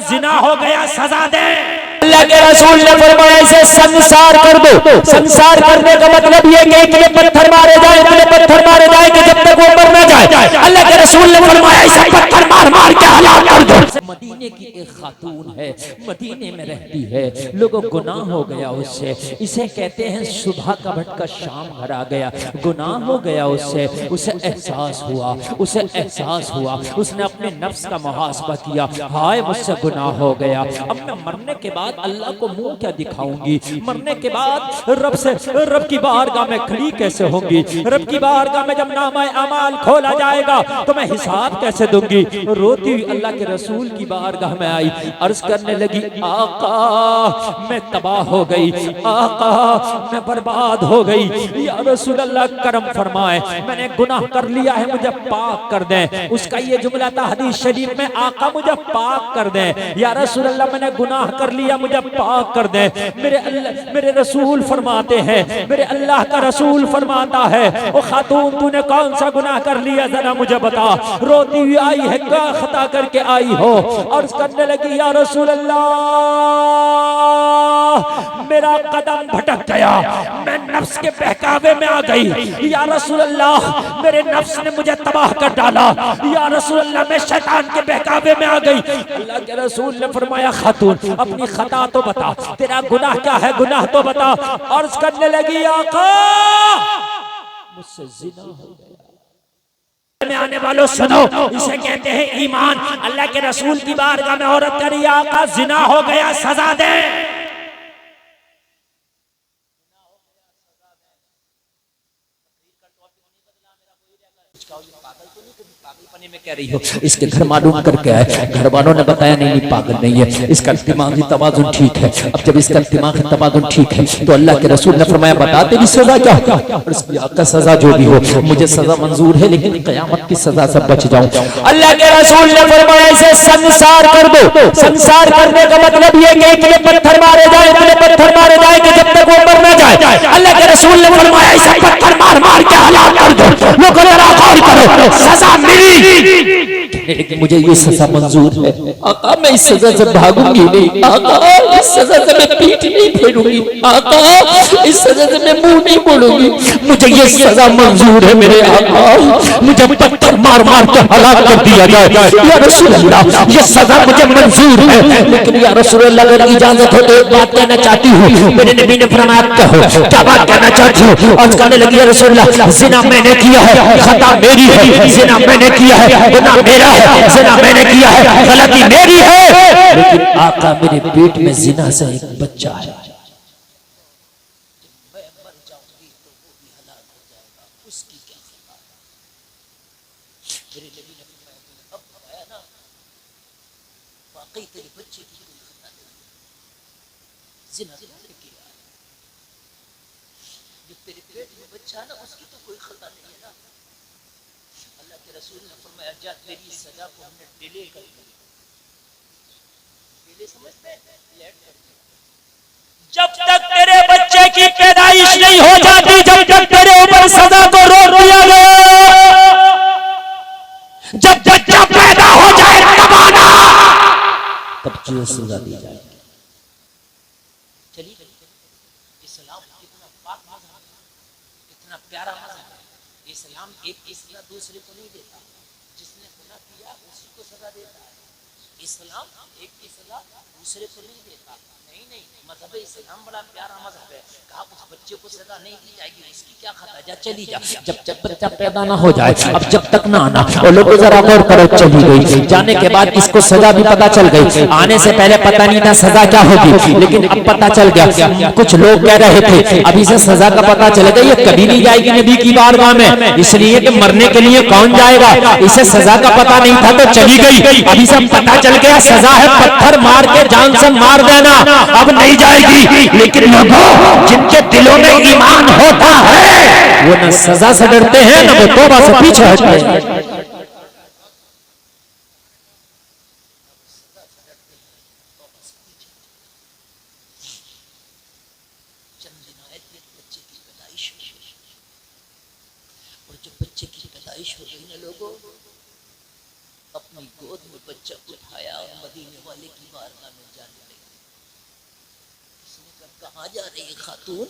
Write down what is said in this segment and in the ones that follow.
زنا ہو گیا سزا دیں۔ اللہ کے رسول نے فرمایا اسے سنسار کر دو۔ سنسار کرنے کا مطلب یہ کہ اتنے پتھر مارے جائیں، اتنے پتھر مارے جائیں کہ جب تک وہ مر نہ جائے۔ اللہ کے رسول نے فرمایا اسے پتھر مار مار کے ہلاک کر دو۔ مدینے کی ایک خاتون ہے، مدینے میں رہتی ہے، لوگوں گناہ ہو گیا اس سے، اسے کہتے ہیں صبح کا بھٹکا شام گھر آ گیا، گناہ ہو گیا اس سے، اسے احساس ہوا، اسے احساس ہوا، اس نے اپنے نفس کا محاسبہ کیا، ہائے مجھ سے گناہ ہو گیا، اب میں مرنے کے بعد اللہ کو منہ کیا دکھاؤں گی، مرنے کے بعد رب کی بارگاہ میں کھڑی کیسے ہوں گی، رب کی بارگاہ میں جب نامہ اعمال کھولا جائے گا تو میں حساب کیسے دوں گی۔ روتی ہوئی اللہ کے رسول کی بارگاہ میں آئی، عرض کرنے لگی آقا میں تباہ ہو گئی، آقا میں برباد ہو گئی، یا رسول اللہ کرم فرمائے، میں نے گناہ کر لیا ہے مجھے پاک کر دیں۔ اس کا یہ جملہ تھا حدیث شریف میں، آقا مجھے پاک کر دیں، یا رسول اللہ میں نے گناہ کر لیا مجھے پاک کر دیں۔ میرے رسول فرماتے ہیں، میرے اللہ کا رسول فرماتا ہے، او خاتون تو نے کون سا گناہ کر لیا ذرا مجھے بتا۔ روتی ہوئی آئی ہے، کیا خطا کر کے آئی ہو؟ عرض کرنے لگی یا رسول اللہ میرا قدم بھٹک گیا، میں نفس کے بہکاوے میں آ گئی، یا رسول اللہ میرے نفس نے مجھے تباہ کر ڈالا، یا رسول اللہ میں شیطان کے بہکاوے میں آ گئی۔ اللہ کے رسول نے فرمایا خاتون اپنی خطا تو بتا، تیرا گناہ کیا ہے، گناہ تو بتا۔ عرض کرنے لگی آقا مجھ سے زنا ہو گیا۔ میں آنے والوں سنو، اسے کہتے ہیں ایمان۔ اللہ کے رسول کی بارگاہ میں عورت کری آقا زنا ہو گیا سزا دیں۔ اس کے گھر معلوم کر کے آئے، گھر والوں نے بتایا نہیں پاگل نہیں ہے، اس کا دماغی توازن ٹھیک ہے۔ اب جب اس کا دماغی توازن ٹھیک ہے تو اللہ کے رسول نے فرمایا بتا تیری سزا کیا؟ اس کی آقا سزا جو بھی ہو مجھے سزا منظور ہے، لیکن قیامت کی سزا سے بچ جاؤں۔ اللہ کے رسول نے فرمایا اسے سنسار کر دو۔ سنسار کرنے کا مطلب یہ کہ اتنے پتھر مارے جائیں، اتنے پتھر مارے جائیں کہ جب تک وہ مر نہ جائے۔ اللہ کے رسول نے فرمایا اسے پتھر مار مار کے ہلاک کر دو۔ لوگوں ذرا غور کرو، سزا ملی لیکن مجھے یہ سزا منظور ہے۔ آقا میں اس سزا سے بھاگوں گی نہیں، آقا اس سزا سے میں پیٹ نہیں پھیروں گی، آقا اس سزا سے میں منہ نہیں بولوں گی، مجھے یہ سزا منظور ہے میرے آقا، مجھے پتھر مار مار کے ہلاک کر دیا جائے۔ یا رسول اللہ یہ سزا مجھے منظور ہے، لیکن یا رسول اللہ اگر اجازت ہو تو ایک بات کہنا چاہتی ہوں۔ میرے نبی نے فرمایا کہو، کیا بات کہنا چاہتی ہوں؟ اور کہنے لگی یا رسول اللہ زنا میں نے کیا ہے، خطا میری ہے، زنا میں نے کیا ہے، گناہ میرا ہے، زنا میں نے کیا ہے، غلطی میری ہے، لیکن آقا میرے پیٹ میں زنا سے ایک بچہ ہے، میں مر جاؤں گی تو وہ بھی ہلاک ہو جائے گا، اس کی کیا خطا ہے؟ میرے نبی نے فرمایا اب آیا نا واقعی تیرے بچے کی کوئی خطا نہیں، زنا تو نے کیا ہے، جو تیرے پیٹ میں بچہ ہے نا اس کی تو کوئی خطا نہیں ہے نا۔ اللہ کے رسول نے فرمایا جا تیری سزا کو ہم نے ڈیلے کر دیا، ڈیلے سمجھتے ہیں لیٹ کر دیا، جب تک تیرے بچے کی پیدائش نہیں ہو جاتی، جب تک تیرے اوپر سزا کو روک دیا گیا، جب بچہ پیدا ہو جائے تب آنا، تب جو سزا دی جائے گی۔ چلیے اسلام کتنا پاک مذہب ہے، کتنا پیارا مذہب ہے۔ اسلام ایک اصلاح دوسرے کو نہیں دیتا، جس نے گناہ کیا اسی کو سزا دیتا ہے۔ اسلام ایک اصلاح دوسرے کو نہیں دیتا، نہیں مذہب اسلام بڑا پیارا مذہب ہے۔ کہا اس بچے کو سزا نہیں دی جائے گی، اس کی کیا خطا، جا چلی جا، جب بچہ پیدا نہ ہو جائے، اب جب تک نہ آنا، اور لوگوں ذرا غور کرو، چلی گئی، جانے کے بعد اس کو سزا بھی پتا چل گئی، آنے سے پہلے پتہ نہیں تھا سزا کیا ہوگی، لیکن اب پتا چل گیا۔ کچھ لوگ کہہ رہے تھے ابھی سے سزا کا پتا چلے گا، یہ کبھی نہیں جائے گی نبی کی بارگاہ میں، اس لیے کہ مرنے کے لیے کون جائے گا، اسے سزا کا پتا نہیں تھا تو چلی گئی، ابھی سے پتا چل گیا سزا ہے پتھر مار کے جان سے مار دینا، اب نہیں جائے گی۔ لیکن لوگوں جن کے دلوں میں ایمان ہوتا ہے وہ نہ سزا سے ڈرتے ہیں نہ وہ توبہ سے پیچھے ہٹتے ہیں۔ چند دن آئے تھے بچے کی پیدائش ہوئی، اور جب بچے کی پیدائش ہو گئی نا لوگوں، اپنا اپنی گود میں بچہ اٹھایا اور مدینے والے کی بارگاہ میں جانے لگی. اس نے کہا کہاں جا رہی ہے خاتون؟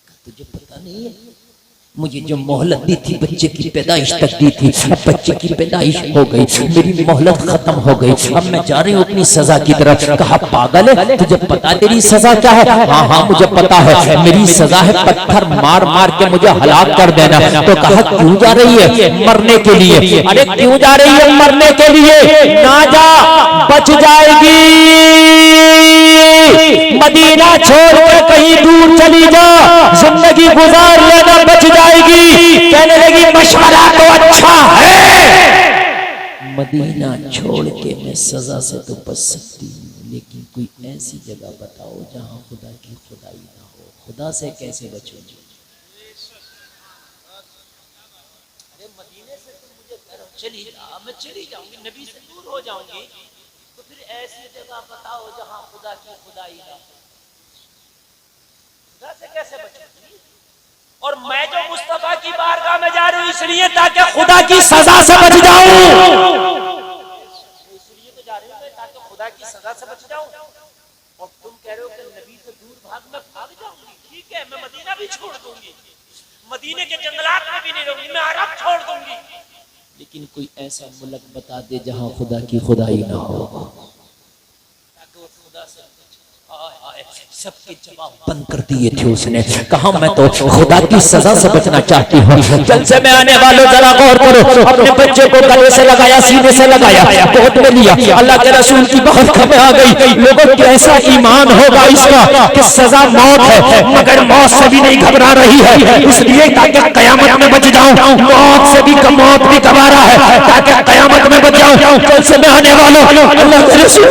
کہا تجھے پتہ نہیں ہے مجھے جو مہلت دی تھی بچے کی پیدائش تک دی تھی، اب بچے کی پیدائش ہو گئی، میری مہلت ختم ہو گئی، اب میں جا رہی ہوں اپنی سزا کی طرف. کہا پاگل ہے تجھے پتا تیری سزا کیا ہے؟ ہاں ہاں مجھے پتا ہے، میری سزا ہے پتھر مار مار کے مجھے ہلاک کر دینا. تو کہا کیوں جا رہی ہے؟ مرنے کے لیے. ارے کیوں جا رہی ہے مرنے کے لیے؟ نہ جا، بچ جائے گی، مدینہ چھوڑ کے کہیں دور چلی جا، زندگی گزار لینا، بچ جائے گی. کہنے لگی مشورہ تو اچھا ہے، مدینہ چھوڑ کے میں سزا سے تو بچ سکتی ہوں، لیکن کوئی ایسی جگہ بتاؤ جہاں خدا کی خدائی نہ ہو. خدا سے کیسے بچوں گی؟ ارے مدینے سے تم مجھے کہہ رہو چلی جا، میں چلی جاؤں گی، نبی سے دور ہو جاؤں گی، تو پھر ایسی جگہ بتاؤ جہاں خدا کی خدائی نہ ہو. خدا سے کیسے بچوں گی؟ اور میں جو مصطفیٰ کی بارگاہ میں جا رہی ہوں اس لیے تاکہ خدا کی سزا سے بچ جاؤں. اس لیے تو جا رہی ہوں تاکہ خدا کی سزا سے بچ جاؤں. اور تم کہہ رہے ہو کہ نبی سے دور بھاگ، میں بھاگ جاؤں گی. ٹھیک ہے، میں مدینہ بھی چھوڑ دوں گی، مدینے کے جنگلات میں بھی نہیں رہوں گی، میں عرب چھوڑ دوں گی، لیکن کوئی ایسا ملک بتا دے جہاں خدا کی خدائی نہ ہو، تاکہ وہ خدا سے سب کے جواب بند کر دیے تھے. اس نے کہا میں تو خدا کی سزا سے بچنا چاہتی ہوں. جلسے میں آنے والوں ذرا غور کرو، اپنے بچے کو گلے سے لگایا، سینے سے لگایا، گود میں لیا. اللہ کے رسول کی بہت خبر آ گئی. لوگوں کیسا ایمان ہوگا اس کا کہ سزا موت ہے، مگر موت سے بھی نہیں گھبرا رہی ہے، اس لیے تاکہ قیامت میں بچ جاؤں. موت سے بھی موت بھی گھبرا ہے تاکہ قیامت میں بچ جاؤں. جلسے میں آنے والوں اللہ کے رسول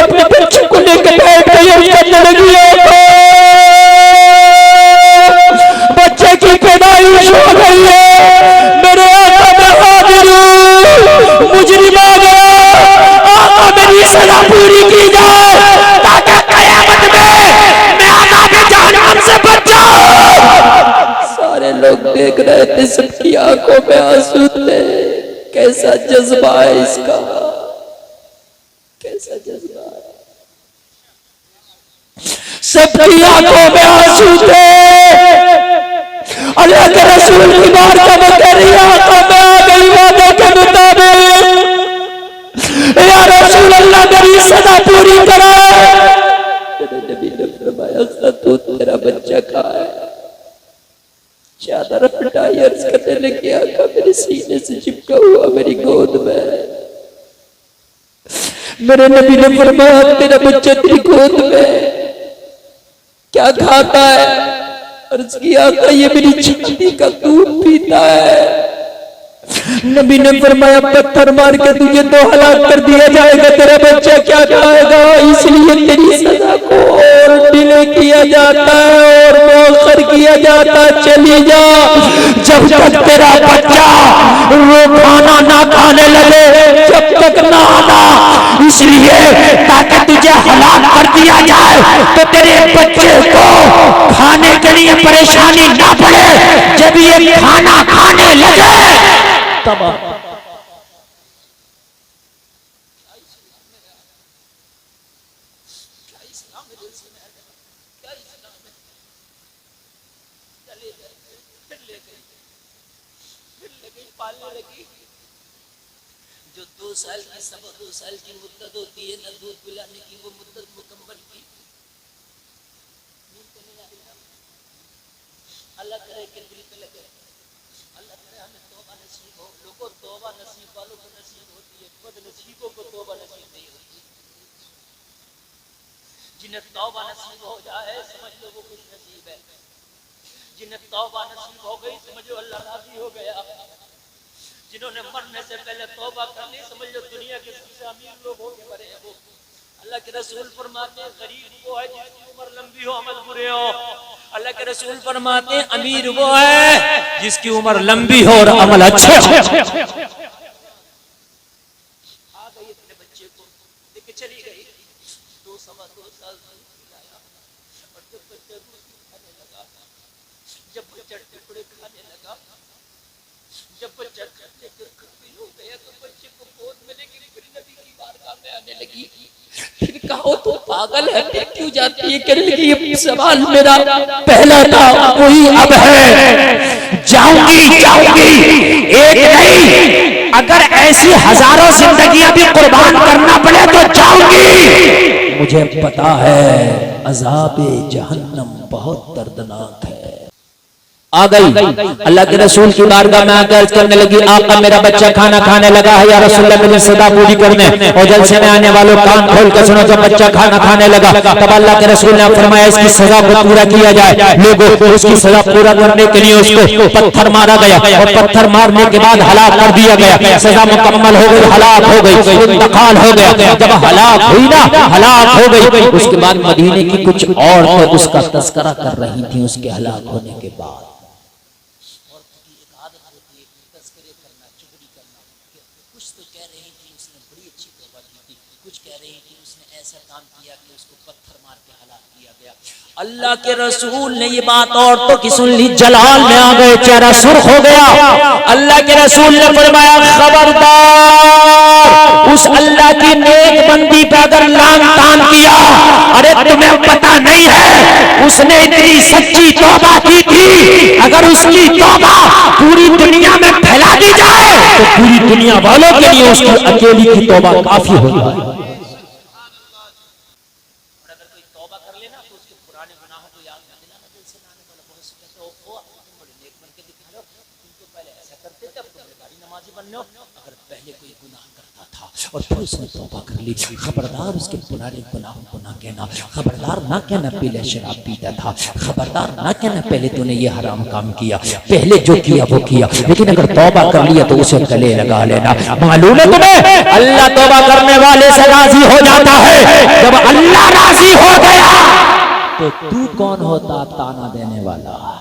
اپنے بچے کو لے کے بیٹھ گئی اور کہنے لگی بچے کی پیدائش ہو گئی ہے، میرے آقا میں حاضر ہوں، مجرم آ گیا، آقا میری سزا پوری کی جائے تاکہ قیامت میں عذاب جہنم سے بچ جاؤں. سارے لوگ دیکھ رہے تھے، سب کی آنکھوں میں آنسو تھے. کیسا جذبہ ہے اس کا، کیسا جذبہ ہے. سب کی آنکھوں میں آنسو تھے. اللہ کے رسول کی بارگاہ میں کہہ رہی آقا میں آ گئی وعدے کے مطابق، یا رسول اللہ میری سزا پوری کرا. میرے نبی نے فرمایا خاتون تیرا بچہ کہاں ہے؟ چادر ہٹائی، عرض کرنے لگی آقا میرے سینے سے چپکا ہوا میری گود میں. میرے نبی نے فرمایا تیرا بچہ تیری گود میں کیا کھاتا ہے؟ عرض کیا آقا یہ میری چھٹی کا دودھ پیتا ہے. نبی نے فرمایا پتھر مار کے تجھے تو ہلاک کر دیا جائے گا، تیرا بچہ کیا کھائے گا؟ اس لیے تیری سزا کو اور ڈیلے کیا جاتا ہے اور مؤخر کیا جاتا ہے. چلی جا جب تک تیرا بچہ وہ کھانا نہ کھانے لگے، جب تک نہ آنا، اس لیے تاکہ تجھے ہلاک کر دیا جائے تو تیرے بچے کو کھانے کے لیے پریشانی نہ پڑے. جب یہ کھانا کھانے لگے تب جو 2 سال کی 2 سال کی مدت ہوتی ہے نہ دودھ پلانے کی، وہ مدت مکمل کی. اللہ کرے کہ دل پہ لگے، اللہ کرے ہمیں توبہ نصیب ہو. لوگوں توبہ نصیب والوں کو نصیب ہوتی ہے، بد نصیبوں کو توبہ نصیب نہیں ہوتی. جنہیں توبہ نصیب ہو جائے سمجھ لو وہ خوش نصیب ہے. جنہیں توبہ نصیب ہو گئی سمجھ لو اللہ راضی ہو گیا. جنہوں نے مرنے سے پہلے توبہ کر لی سمجھ لو دنیا کے سب سے امیر لوگ ہو کے مرے ہیں. وہ اللہ کے رسول فرماتے ہیں غریب وہ ہے جس کی عمر لمبی ہو عمل برے ہو. اللہ کے رسول فرماتے ہیں امیر وہ ہے جس کی عمر لمبی ہو اور عمل اچھے ہو. آ گئی اپنے بچے کو لے کے چلی گئی. 2 سوا 2 سال کھلایا اور جب بچہ روٹی کھانے لگا، جب بچہ ٹکڑے کھانے لگا، جب بچہ کھانے کے قابل ہو گیا تو بچے کو گود میں لے کے پھر نبی کی بارگاہ میں آنے لگی. پھر کہا تو پاگل ہے پھر کیوں جاتی ہے؟ کہنے لگی یہ سوال میرا پہلا تھا وہی اب ہے. جاؤں گی ایک نہیں، اگر ایسی ہزاروں زندگیاں بھی قربان کرنا پڑے تو جاؤں گی. مجھے پتا ہے عذاب جہنم بہت دردناک ہے. آ گئی اللہ کے رسول کی بارگاہ میں آ کر عرض کرنے لگی آقا میرا بچہ کھانا کھانے لگا ہے یا رسول اللہ میری صدا پوری کرنے. اور جلسے میں آنے والوں کان کھول کے سنو، جب بچہ کھانا کھانے لگا تب اللہ کے رسول نے فرمایا اس کی سزا کو پورا کیا جائے. لوگوں اس کی سزا پورا کرنے کے لیے اس کو پتھر مارا گیا اور پتھر مارنے کے بعد ہلاک کر دیا گیا. سزا مکمل ہو گئی، ہلاک ہو گئی، انتقال ہو گیا. جب ہلاک ہوئی نا، ہلاک ہو گئی، اس کے بعد مدینے کی کچھ عورتیں اس کا تذکرہ کر رہی تھیں اس کے ہلاک ہونے کے بعد. اللہ کے رسول نے یہ بات عورتوں کی سن لی، جلال میں آ گئے، چہرہ سرخ ہو گیا. اللہ کے رسول نے فرمایا خبردار اس اللہ کی نیک بندی پہ اگر لان تان کیا، ارے تمہیں پتہ نہیں ہے اس نے اتنی سچی توبہ کی تھی، اگر اس کی توبہ پوری دنیا میں پھیلا دی جائے تو پوری دنیا والوں کے لیے اس کی اکیلی کی توبہ کافی ہو جائے. اور پھر اس نے توبہ کر لی، خبردار اس کے پرانے گناہوں کو نہ کہنا، خبردار نہ کہنا پہلے شراب پیتا تھا، خبردار نہ کہنا پہلے تو نے یہ حرام کام کیا، پہلے جو کیا وہ کیا، لیکن اگر توبہ کر لیا تو اسے گلے لگا لینا. معلوم ہے تمہیں اللہ توبہ کرنے والے سے راضی ہو جاتا ہے. جب اللہ راضی ہو گیا تو تو کون ہوتا تانا دینے والا؟